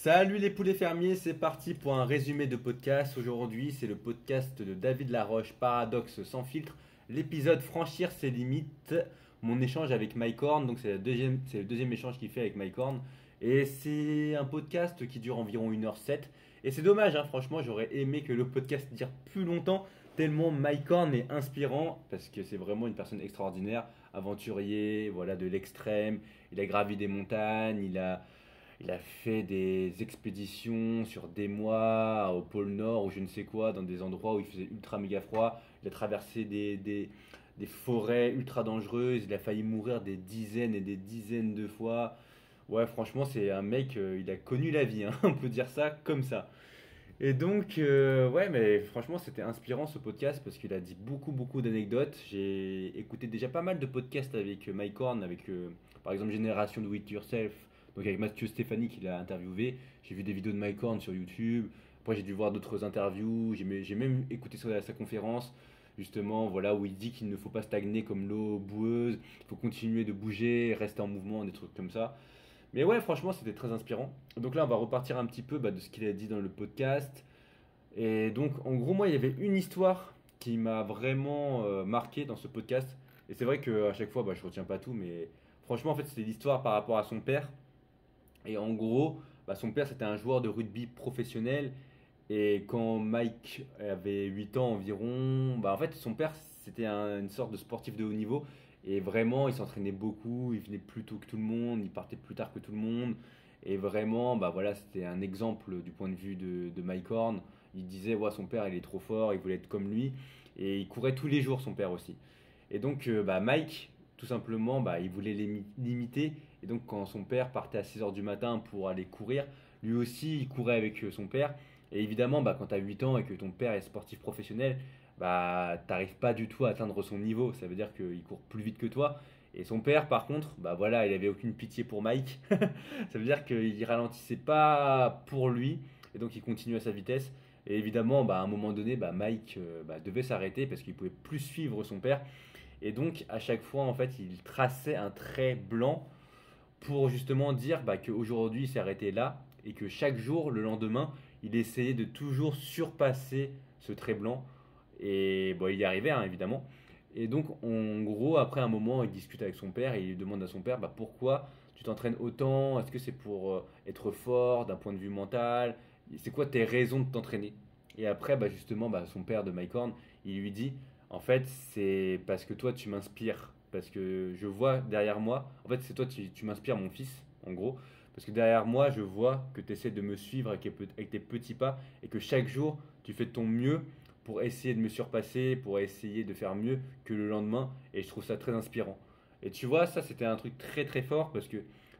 Salut les poulets fermiers, c'est parti pour un résumé de podcast. Aujourd'hui, c'est le podcast de David Laroche, Paradoxe sans filtre. L'épisode Franchir ses limites, mon échange avec Mike Horn. Donc, c'est le deuxième échange qu'il fait avec Mike Horn. Et c'est un podcast qui dure environ 1h07. Et c'est dommage, hein, franchement, j'aurais aimé que le podcast dure plus longtemps, tellement Mike Horn est inspirant, parce que c'est vraiment une personne extraordinaire, aventurier, voilà, de l'extrême. Il a gravi des montagnes, il a fait des expéditions sur des mois au pôle Nord ou je ne sais quoi, dans des endroits où il faisait ultra méga froid. Il a traversé des forêts ultra dangereuses. Il a failli mourir des dizaines et des dizaines de fois. Ouais, franchement, c'est un mec, il a connu la vie, hein, on peut dire ça comme ça. Et donc, ouais, mais franchement, c'était inspirant ce podcast parce qu'il a dit beaucoup, beaucoup d'anecdotes. J'ai écouté déjà pas mal de podcasts avec Mike Horn, avec par exemple Génération Do It Yourself, donc avec Mathieu Stéphanie qui l'a interviewé. J'ai vu des vidéos de Mike Horn sur YouTube. Après, j'ai dû voir d'autres interviews. J'ai même écouté sa conférence, justement, voilà, où il dit qu'il ne faut pas stagner comme l'eau boueuse. Il faut continuer de bouger, rester en mouvement, des trucs comme ça. Mais ouais, franchement, c'était très inspirant. Donc là, on va repartir un petit peu de ce qu'il a dit dans le podcast. Et donc, en gros, moi, il y avait une histoire qui m'a vraiment marqué dans ce podcast. Et c'est vrai qu'à chaque fois, je retiens pas tout, mais franchement, en fait, c'était l'histoire par rapport à son père. Et en gros, son père, c'était un joueur de rugby professionnel. Et quand Mike avait 8 ans environ, en fait, son père, c'était une sorte de sportif de haut niveau. Et vraiment, il s'entraînait beaucoup, il venait plus tôt que tout le monde, il partait plus tard que tout le monde. Et vraiment, voilà, c'était un exemple du point de vue de Mike Horn. Il disait, ouais, son père, il est trop fort, il voulait être comme lui. Et il courait tous les jours, son père aussi. Et donc, Mike, tout simplement, il voulait l'imiter. Et donc, quand son père partait à 6 heures du matin pour aller courir, lui aussi, il courait avec son père. Et évidemment, quand tu as 8 ans et que ton père est sportif professionnel, t'arrives pas du tout à atteindre son niveau. Ça veut dire qu'il court plus vite que toi. Et son père, par contre, voilà, il avait aucune pitié pour Mike. Ça veut dire qu'il ralentissait pas pour lui. Et donc, il continuait à sa vitesse. Et évidemment, à un moment donné, Mike devait s'arrêter parce qu'il pouvait plus suivre son père. Et donc, à chaque fois, en fait, il traçait un trait blanc pour justement dire qu'aujourd'hui, il s'est arrêté là et que chaque jour, le lendemain, il essayait de toujours surpasser ce trait blanc. Et bon, il y arrivait, hein, évidemment. Et donc, en gros, après un moment, il discute avec son père et il demande à son père pourquoi tu t'entraînes autant. Est-ce que c'est pour être fort d'un point de vue mental? C'est quoi tes raisons de t'entraîner? Et après, justement, son père de Mike Horn, il lui dit en fait, c'est parce que toi, tu m'inspires. Parce que je vois derrière moi, en fait, c'est toi, tu m'inspires, mon fils, en gros. Parce que derrière moi, je vois que tu essaies de me suivre avec tes petits pas et que chaque jour, tu fais de ton mieux pour essayer de me surpasser, pour essayer de faire mieux que le lendemain. Et je trouve ça très inspirant. Et tu vois, ça, c'était un truc très très fort parce que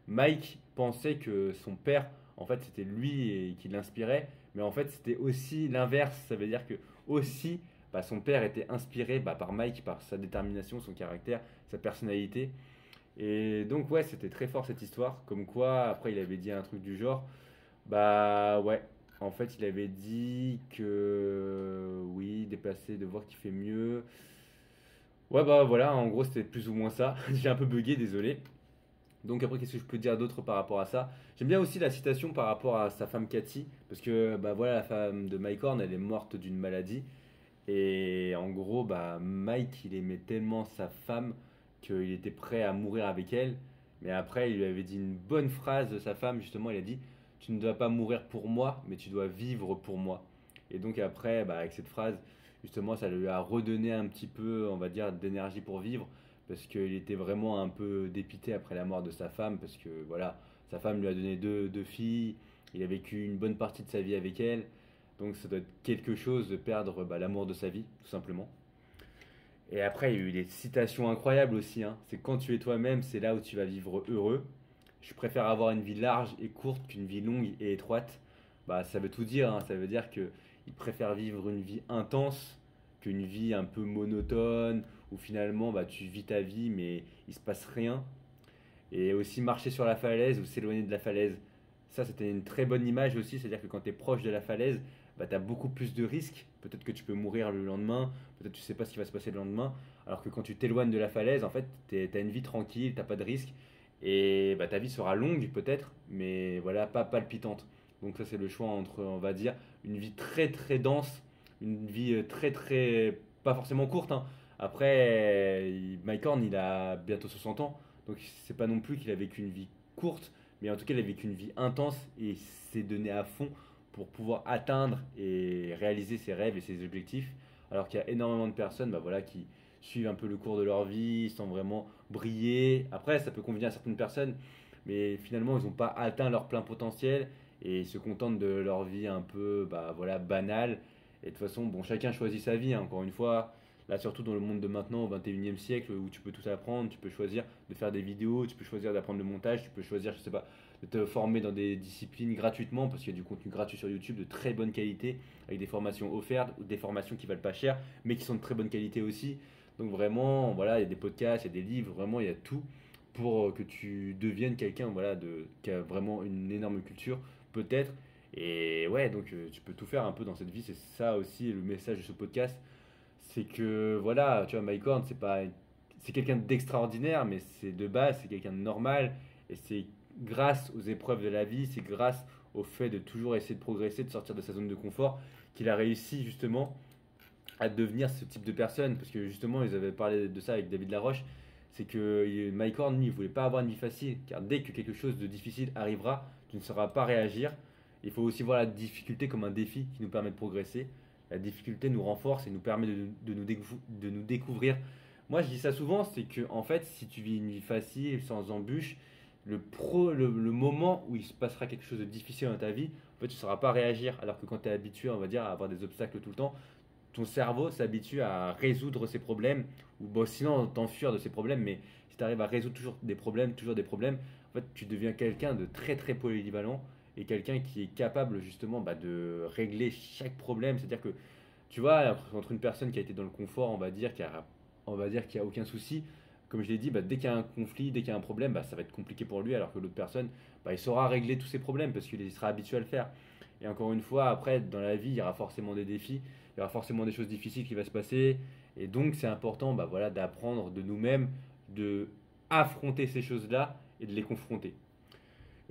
Mike pensait que son père, en fait, c'était lui qui l'inspirait. Mais en fait, c'était aussi l'inverse. Ça veut dire que aussi, son père était inspiré par Mike, par sa détermination, son caractère, sa personnalité. Et donc, ouais, c'était très fort cette histoire. Comme quoi, après, il avait dit un truc du genre, ouais, en fait, il avait dit que oui, déplacer, de voir qu'il fait mieux. Ouais, voilà, en gros, c'était plus ou moins ça. J'ai un peu bugué, désolé. Donc après, qu'est-ce que je peux dire d'autre par rapport à ça? J'aime bien aussi la citation par rapport à sa femme Cathy, parce que voilà, la femme de Mike Horn, elle est morte d'une maladie. Et en gros, Mike, il aimait tellement sa femme qu'il était prêt à mourir avec elle. Mais après, il lui avait dit une bonne phrase de sa femme, justement, il a dit, tu ne dois pas mourir pour moi, mais tu dois vivre pour moi. Et donc après, avec cette phrase, justement, ça lui a redonné un petit peu, on va dire, d'énergie pour vivre, parce qu'il était vraiment un peu dépité après la mort de sa femme, parce que voilà, sa femme lui a donné deux filles, il a vécu une bonne partie de sa vie avec elle. Donc ça doit être quelque chose de perdre l'amour de sa vie, tout simplement. Et après, il y a eu des citations incroyables aussi, hein. C'est quand tu es toi-même, c'est là où tu vas vivre heureux. Je préfère avoir une vie large et courte qu'une vie longue et étroite. Ça veut tout dire, hein. Ça veut dire que il préfère vivre une vie intense qu'une vie un peu monotone, où finalement tu vis ta vie mais il se passe rien. Et aussi marcher sur la falaise ou s'éloigner de la falaise. Ça, c'était une très bonne image aussi, c'est-à-dire que quand tu es proche de la falaise, tu as beaucoup plus de risques. Peut-être que tu peux mourir le lendemain, peut-être que tu sais pas ce qui va se passer le lendemain. Alors que quand tu t'éloignes de la falaise, en fait, tu as une vie tranquille, t'as pas de risque. Et ta vie sera longue peut-être, mais voilà, pas palpitante. Donc ça c'est le choix entre, on va dire, une vie très très dense, une vie très très, pas forcément courte, hein. Après, Mike Horn, il a bientôt 60 ans, donc c'est pas non plus qu'il a vécu une vie courte, mais en tout cas il a vécu une vie intense et il s'est donné à fond pour pouvoir atteindre et réaliser ses rêves et ses objectifs. Alors qu'il y a énormément de personnes bah voilà, qui suivent un peu le cours de leur vie sans vraiment briller. Après, ça peut convenir à certaines personnes, mais finalement, ils n'ont pas atteint leur plein potentiel et ils se contentent de leur vie un peu bah, voilà, banale. Et de toute façon, bon, chacun choisit sa vie, hein, encore une fois. Là, surtout dans le monde de maintenant, au 21e siècle, où tu peux tout apprendre, tu peux choisir de faire des vidéos, tu peux choisir d'apprendre le montage, tu peux choisir, je sais pas, de te former dans des disciplines gratuitement, parce qu'il y a du contenu gratuit sur YouTube de très bonne qualité, avec des formations offertes, ou des formations qui valent pas cher, mais qui sont de très bonne qualité aussi. Donc vraiment, voilà, il y a des podcasts, il y a des livres, vraiment, il y a tout pour que tu deviennes quelqu'un voilà, qui a vraiment une énorme culture, peut-être. Et ouais, donc tu peux tout faire un peu dans cette vie, c'est ça aussi le message de ce podcast. C'est que voilà, tu vois, Mike Horn, c'est quelqu'un d'extraordinaire, mais c'est de base, c'est quelqu'un de normal. Et c'est grâce aux épreuves de la vie, c'est grâce au fait de toujours essayer de progresser, de sortir de sa zone de confort, qu'il a réussi justement à devenir ce type de personne. Parce que justement, ils avaient parlé de ça avec David Laroche. C'est que Mike Horn, lui, il voulait pas avoir une vie facile. Car dès que quelque chose de difficile arrivera, tu ne sauras pas réagir. Il faut aussi voir la difficulté comme un défi qui nous permet de progresser. La difficulté nous renforce et nous permet de nous découvrir. Moi, je dis ça souvent, c'est que en fait, si tu vis une vie facile, sans embûches, le moment où il se passera quelque chose de difficile dans ta vie, en fait, tu ne sauras pas réagir. Alors que quand tu es habitué, on va dire, à avoir des obstacles tout le temps, ton cerveau s'habitue à résoudre ses problèmes, ou bon, sinon t'enfuir de ses problèmes, mais si tu arrives à résoudre toujours des problèmes, en fait, tu deviens quelqu'un de très très polyvalent et quelqu'un qui est capable justement bah, de régler chaque problème. C'est-à-dire que, tu vois, entre une personne qui a été dans le confort, on va dire qu'il n'y a aucun souci, comme je l'ai dit, bah, dès qu'il y a un conflit, dès qu'il y a un problème, bah, ça va être compliqué pour lui, alors que l'autre personne, bah, il saura régler tous ses problèmes parce qu'il sera habitué à le faire. Et encore une fois, après, dans la vie, il y aura forcément des défis, il y aura forcément des choses difficiles qui vont se passer. Et donc, c'est important bah, voilà, d'apprendre de nous-mêmes, de affronter ces choses-là et de les confronter.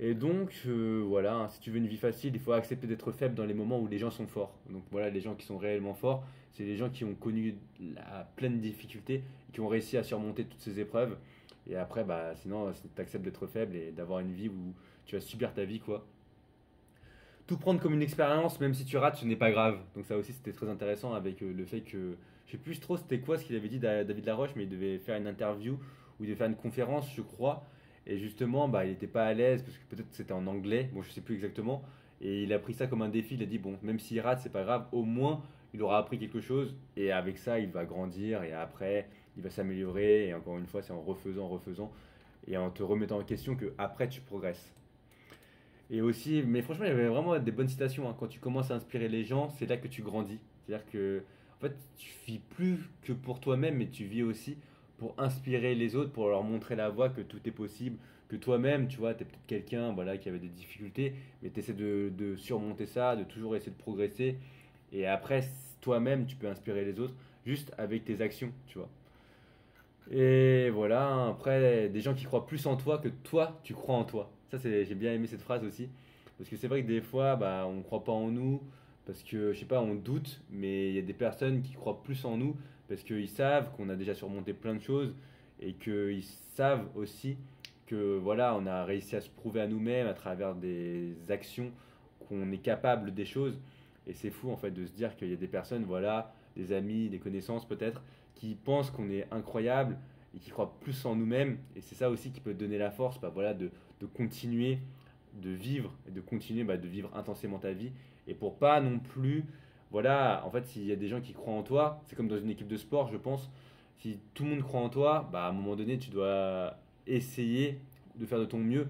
Et donc, voilà, hein, si tu veux une vie facile, il faut accepter d'être faible dans les moments où les gens sont forts. Donc voilà, les gens qui sont réellement forts, c'est les gens qui ont connu la pleine difficulté, et qui ont réussi à surmonter toutes ces épreuves. Et après, bah, sinon, tu acceptes d'être faible et d'avoir une vie où tu vas subir ta vie, quoi. Tout prendre comme une expérience, même si tu rates, ce n'est pas grave. Donc ça aussi, c'était très intéressant avec le fait que, je sais plus trop c'était quoi ce qu'il avait dit David Laroche, mais il devait faire une interview ou il devait faire une conférence, je crois. Et justement, bah, il n'était pas à l'aise parce que peut-être c'était en anglais, bon, je sais plus exactement. Et il a pris ça comme un défi. Il a dit bon, même s'il rate, c'est pas grave. Au moins, il aura appris quelque chose. Et avec ça, il va grandir. Et après, il va s'améliorer. Et encore une fois, c'est en refaisant et en te remettant en question que après tu progresses. Et aussi, mais franchement, il y avait vraiment des bonnes citations, hein. Quand tu commences à inspirer les gens, c'est là que tu grandis. C'est-à-dire que, en fait, tu vis plus que pour toi-même, mais tu vis aussi pour inspirer les autres, pour leur montrer la voie, que tout est possible, que toi-même, tu vois, tu es peut-être quelqu'un voilà, qui avait des difficultés, mais tu essaies de surmonter ça, de toujours essayer de progresser. Et après, toi-même, tu peux inspirer les autres juste avec tes actions, tu vois. Et voilà, hein, après, des gens qui croient plus en toi que toi, tu crois en toi. Ça, j'ai bien aimé cette phrase aussi. Parce que c'est vrai que des fois, bah, on ne croit pas en nous, parce que, je sais pas, on doute, mais il y a des personnes qui croient plus en nous, parce qu'ils savent qu'on a déjà surmonté plein de choses, et qu'ils savent aussi que, voilà, on a réussi à se prouver à nous-mêmes à travers des actions, qu'on est capable des choses. Et c'est fou, en fait, de se dire qu'il y a des personnes, voilà, des amis, des connaissances peut-être, qui pensent qu'on est incroyable et qui croient plus en nous-mêmes. Et c'est ça aussi qui peut te donner la force bah, voilà, de continuer de vivre et de continuer bah, de vivre intensément ta vie. Et pour pas non plus, voilà, en fait, s'il y a des gens qui croient en toi, c'est comme dans une équipe de sport, je pense. Si tout le monde croit en toi, bah, à un moment donné, tu dois essayer de faire de ton mieux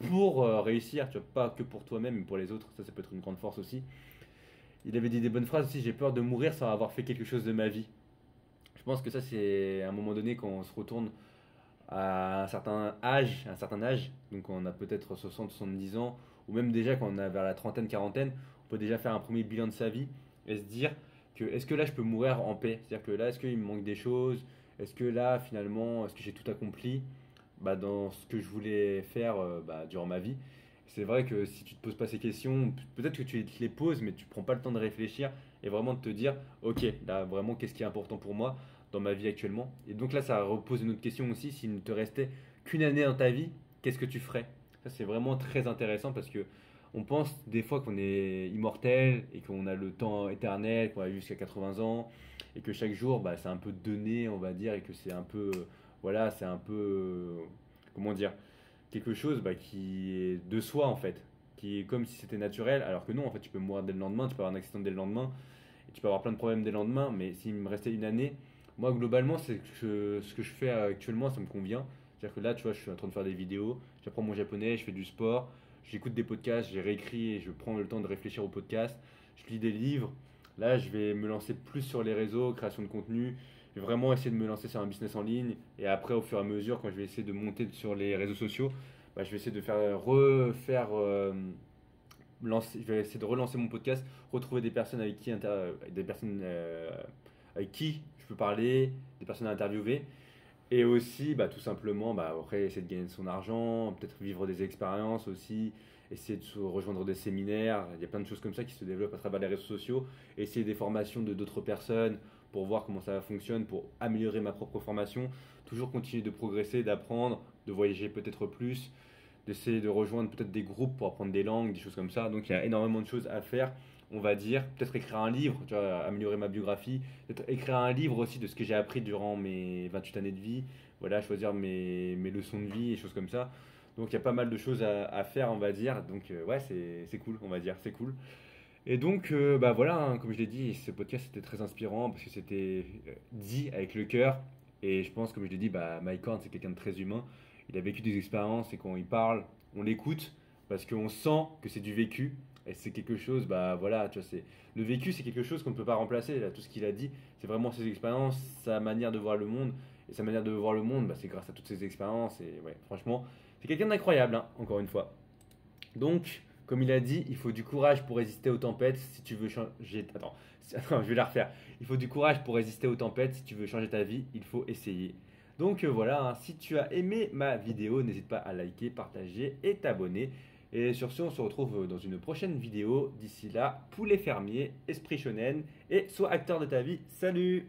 pour réussir. Tu vois, pas que pour toi-même, mais pour les autres. Ça peut être une grande force aussi. Il avait dit des bonnes phrases aussi. J'ai peur de mourir sans avoir fait quelque chose de ma vie. Je pense que ça, c'est à un moment donné quand on se retourne à un certain âge, donc on a peut-être 60, 70 ans, ou même déjà quand on a vers la trentaine, quarantaine, on peut déjà faire un premier bilan de sa vie et se dire que est-ce que là je peux mourir en paix? C'est-à-dire que là, est-ce qu'il me manque des choses? Est-ce que là, finalement, est-ce que j'ai tout accompli bah, dans ce que je voulais faire bah, durant ma vie? C'est vrai que si tu te poses pas ces questions, peut-être que tu te les poses, mais tu prends pas le temps de réfléchir et vraiment de te dire, ok, là vraiment, qu'est-ce qui est important pour moi dans ma vie actuellement? Et donc là, ça repose une autre question aussi. S'il ne te restait qu'une année dans ta vie, qu'est-ce que tu ferais? Ça, c'est vraiment très intéressant parce que on pense des fois qu'on est immortel et qu'on a le temps éternel, qu'on va vivre jusqu'à 80 ans et que chaque jour, bah, c'est un peu donné, on va dire, et que c'est un peu, voilà, c'est un peu, comment dire, quelque chose bah, qui est de soi en fait, qui est comme si c'était naturel, alors que non, en fait, tu peux mourir dès le lendemain, tu peux avoir un accident dès le lendemain, et tu peux avoir plein de problèmes dès le lendemain, mais s'il me restait une année, moi globalement, ce que je fais actuellement, ça me convient. C'est-à-dire que là, tu vois, je suis en train de faire des vidéos, j'apprends mon japonais, je fais du sport, j'écoute des podcasts, j'ai réécrit et je prends le temps de réfléchir aux podcasts, je lis des livres. Là, je vais me lancer plus sur les réseaux, création de contenu. Je vais vraiment essayer de me lancer sur un business en ligne. Et après, au fur et à mesure, quand je vais essayer de monter sur les réseaux sociaux, bah, je vais essayer de je vais essayer de relancer mon podcast, retrouver des personnes avec qui je peux parler, des personnes à interviewer. Et aussi, bah, tout simplement, bah, après, essayer de gagner de son argent, peut-être vivre des expériences aussi, essayer de se rejoindre des séminaires. Il y a plein de choses comme ça qui se développent à travers les réseaux sociaux. Essayer des formations de d'autres personnes pour voir comment ça fonctionne, pour améliorer ma propre formation. Toujours continuer de progresser, d'apprendre, de voyager peut-être plus, d'essayer de rejoindre peut-être des groupes pour apprendre des langues, des choses comme ça. Donc il y a énormément de choses à faire, on va dire. Peut-être écrire un livre, tu vois, améliorer ma biographie. Peut-être écrire un livre aussi de ce que j'ai appris durant mes 28 années de vie. Voilà, choisir mes leçons de vie et choses comme ça. Donc il y a pas mal de choses à faire, on va dire. Donc ouais, c'est cool, on va dire, c'est cool. Et donc, bah voilà, hein, comme je l'ai dit, ce podcast était très inspirant parce que c'était dit avec le cœur. Et je pense, comme je l'ai dit, bah, Mike Horn, c'est quelqu'un de très humain. Il a vécu des expériences et quand il parle, on l'écoute parce qu'on sent que c'est du vécu. Et c'est quelque chose, bah voilà, tu vois, le vécu, c'est quelque chose qu'on ne peut pas remplacer. Là, tout ce qu'il a dit, c'est vraiment ses expériences, sa manière de voir le monde. Et sa manière de voir le monde, bah, c'est grâce à toutes ses expériences. Et ouais, franchement, c'est quelqu'un d'incroyable, hein, encore une fois. Donc, comme il a dit, il faut du courage pour résister aux tempêtes si tu veux changer. Attends, attends, je vais la refaire. Il faut du courage pour résister aux tempêtes si tu veux changer ta vie, il faut essayer. Donc voilà, hein, si tu as aimé ma vidéo, n'hésite pas à liker, partager et t'abonner. Et sur ce, on se retrouve dans une prochaine vidéo. D'ici là, poulet fermier, esprit shonen et sois acteur de ta vie. Salut!